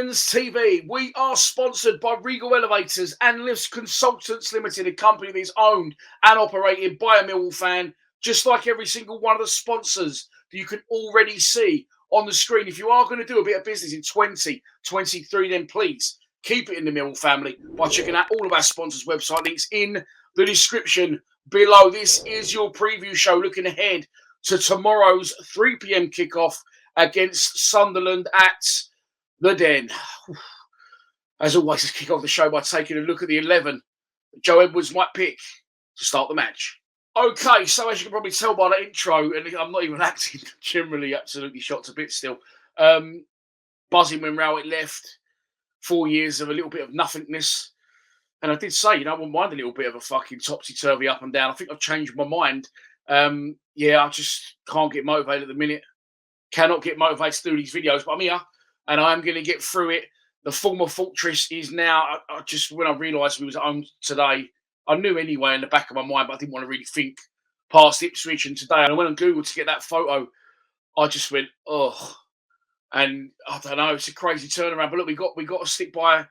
Dragons TV. We are sponsored by Regal Elevators and Lifts Consultants Limited, a company that is owned and operated by a Millwall fan, just like every single one of the sponsors that you can already see on the screen. If you are going to do a bit of business in 2023, then please keep it in the Millwall family by checking out all of our sponsors' website links in the description below. This is your preview show looking ahead to tomorrow's 3 p.m. kickoff against Sunderland at the Den. As always, let's kick off the show by taking a look at the 11 that Joe Edwards might pick to start the match. Okay, so as you can probably tell by the intro, and I'm not even acting, generally absolutely shot to bits still. Buzzing when Rowett left, 4 years of a little bit of nothingness. And I did say, I wouldn't mind a little bit of a fucking topsy-turvy up and down. I think I've changed my mind. I just can't get motivated at the minute. Cannot get motivated to do these videos, but I'm here and I'm going to get through it. The former fortress is now, when I realised we was at home today, I knew anyway in the back of my mind, but I didn't want to really think past Ipswich. And today, and I went on Google to get that photo. I just went, oh. And I don't know, it's a crazy turnaround. But look, we got to stick by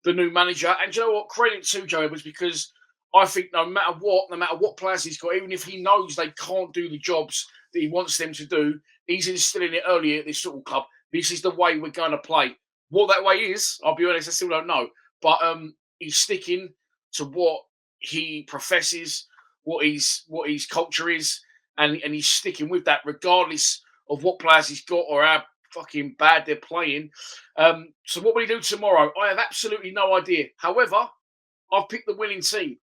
the new manager. And you know what? Credit to Joe Edwards, because I think no matter what players he's got, even if he knows they can't do the jobs that he wants them to do, he's instilling it early at this football club. This is the way we're going to play. What that way is, I'll be honest, I still don't know. But he's sticking to what he professes, what his culture is, and he's sticking with that regardless of what players he's got or how fucking bad they're playing. So what will he do tomorrow? I have absolutely no idea. However, I've picked the winning team.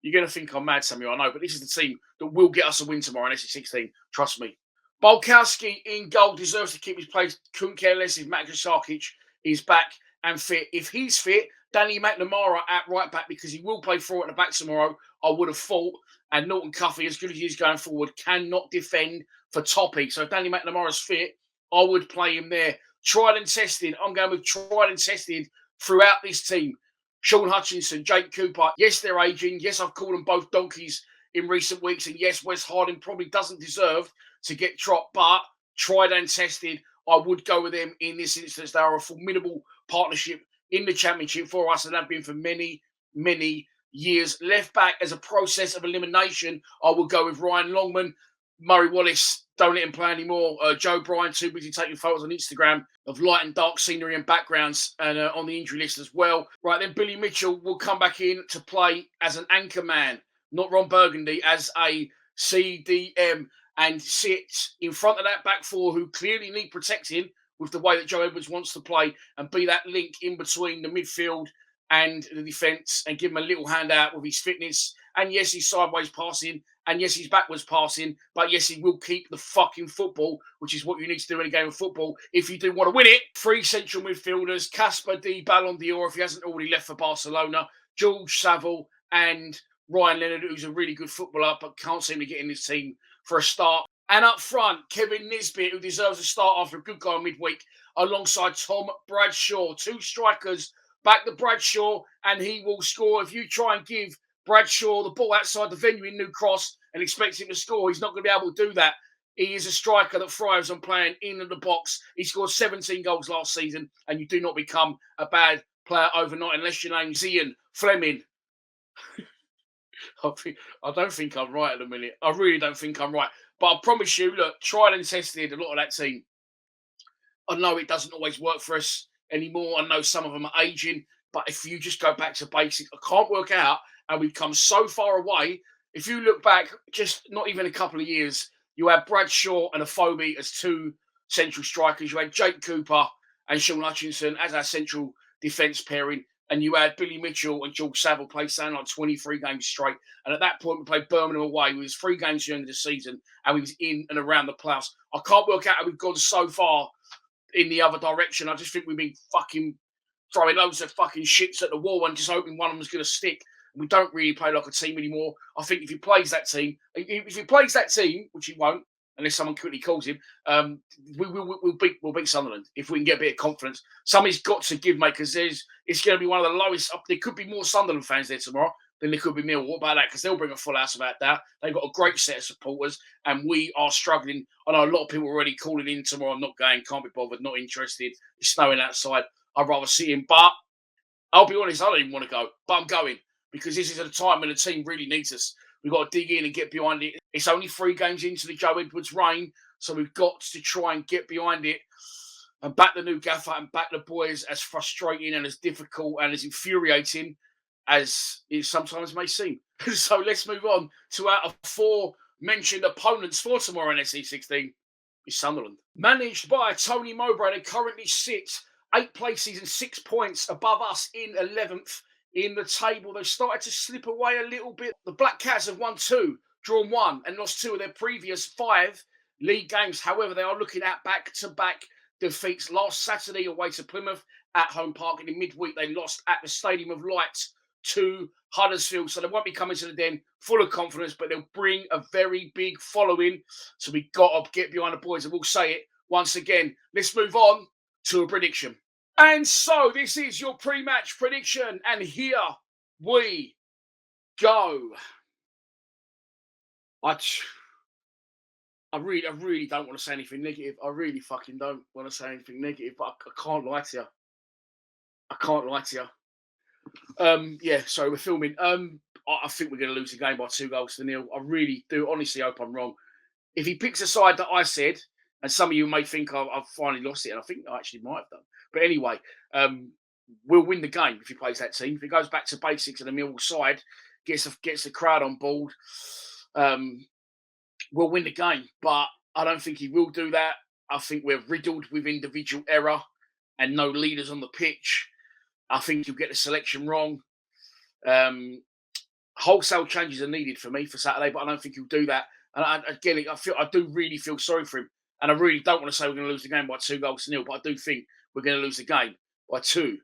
You're going to think I'm mad, Samuel, I know, but this is the team that will get us a win tomorrow in SC16. Trust me. Bolkowski in goal deserves to keep his place. Couldn't care less if Matka Sarkic is back and fit. If he's fit, Danny McNamara at right back, because he will play forward at the back tomorrow, I would have thought. And Norton Cuffy, as good as he is going forward, cannot defend for Toppy. So if Danny McNamara's fit, I would play him there. Tried and tested. I'm going with tried and tested throughout this team. Sean Hutchinson, Jake Cooper. Yes, they're aging. Yes, I've called them both donkeys in recent weeks. And yes, Wes Harding probably doesn't deserve to get dropped, but tried and tested, I would go with them in this instance. They are a formidable partnership in the Championship for us and have been for many, many years. Left back, as a process of elimination, I would go with Ryan Longman. Murray Wallace, don't let him play anymore. Joe Bryan, too busy taking photos on Instagram of light and dark scenery and backgrounds, and on the injury list as well. Right, then Billy Mitchell will come back in to play as an anchor man, not Ron Burgundy, as a CDM, and sit in front of that back four who clearly need protecting with the way that Joe Edwards wants to play, and be that link in between the midfield and the defence, and give him a little hand out with his fitness. And yes, he's sideways passing, and yes, he's backwards passing, but yes, he will keep the fucking football, which is what you need to do in a game of football if you do want to win it. 3 central midfielders, Casper D. Ballon d'Or, if he hasn't already left for Barcelona, George Saville and Ryan Leonard, who's a really good footballer, but can't seem to get in this team for a start. And up front, Kevin Nisbet, who deserves a start after a good goal midweek, alongside Tom Bradshaw. 2 strikers, back to Bradshaw, and he will score. If you try and give Bradshaw the ball outside the venue in New Cross and expect him to score, he's not going to be able to do that. He is a striker that thrives on playing in the box. He scored 17 goals last season, and you do not become a bad player overnight unless your name's Ian Fleming. I don't think I'm right at the minute. I really don't think I'm right. But I promise you, look, tried and tested a lot of that team. I know it doesn't always work for us anymore. I know some of them are aging. But if you just go back to basics, I can't work out how we've come so far away. If you look back, just not even a couple of years, you had Bradshaw and Afobe as 2 central strikers. You had Jake Cooper and Sean Hutchinson as our central defence pairing. And you had Billy Mitchell and George Saville play something like 23 games straight. And at that point, we played Birmingham away. We was 3 games during the season, and we was in and around the playoffs. I can't work out how we've gone so far in the other direction. I just think we've been fucking throwing loads of fucking shits at the wall and just hoping one of them was going to stick. We don't really play like a team anymore. I think if he plays that team, which he won't, unless someone quickly calls him, we'll beat Sunderland if we can get a bit of confidence. Somebody's got to give, mate, because it's going to be one of the lowest. There could be more Sunderland fans there tomorrow then there could be Millwall. What about that? Because they'll bring a full house about that. They've got a great set of supporters, and we are struggling. I know a lot of people are already calling in tomorrow. I'm not going, can't be bothered, not interested. It's snowing outside. I'd rather sit in. But I'll be honest, I don't even want to go, but I'm going because this is at a time when the team really needs us. We've got to dig in and get behind it. It's only 3 games into the Joe Edwards reign, so we've got to try and get behind it and back the new gaffer and back the boys, as frustrating and as difficult and as infuriating as it sometimes may seem. So let's move on to our 4 mentioned opponents for tomorrow in SE16 is Sunderland. Managed by Tony Mowbray, they currently sit 8 places and 6 points above us in 11th in the table. They've started to slip away a little bit. The Black Cats have won 2, drawn 1, and lost 2 of their previous 5 league games. However, they are looking at back-to-back defeats. Last Saturday away to Plymouth at home park, and in midweek they lost at the Stadium of Light to Huddersfield. So they won't be coming to the Den full of confidence, but they'll bring a very big following. So we've got to get behind the boys, and we'll say it once again. Let's move on to a prediction. And so this is your pre-match prediction, and here we go. I really don't want to say anything negative. I really fucking don't want to say anything negative, but I can't lie to you. I can't lie to you. Yeah, sorry, we're filming. I think we're going to lose the game by 2-0. I really do honestly hope I'm wrong. If he picks a side that I said, and some of you may think I've finally lost it, and I think I actually might have done. But anyway, we'll win the game if he plays that team. If he goes back to basics and the Millwall side, gets the crowd on board, we'll win the game. But I don't think he will do that. I think we're riddled with individual error and no leaders on the pitch. I think he'll get the selection wrong. Wholesale changes are needed for me for Saturday, but I don't think he'll do that. And I do really feel sorry for him. And I really don't want to say we're going to lose the game by 2-0, but I do think we're going to lose the game by 2-0.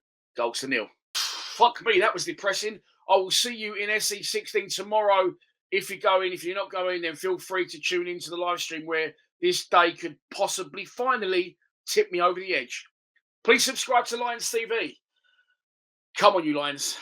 Fuck me, that was depressing. I will see you in SE16 tomorrow. If you're going, if you're not going, then feel free to tune into the live stream where this day could possibly finally tip me over the edge. Please subscribe to Lions TV. Come on, you Lions.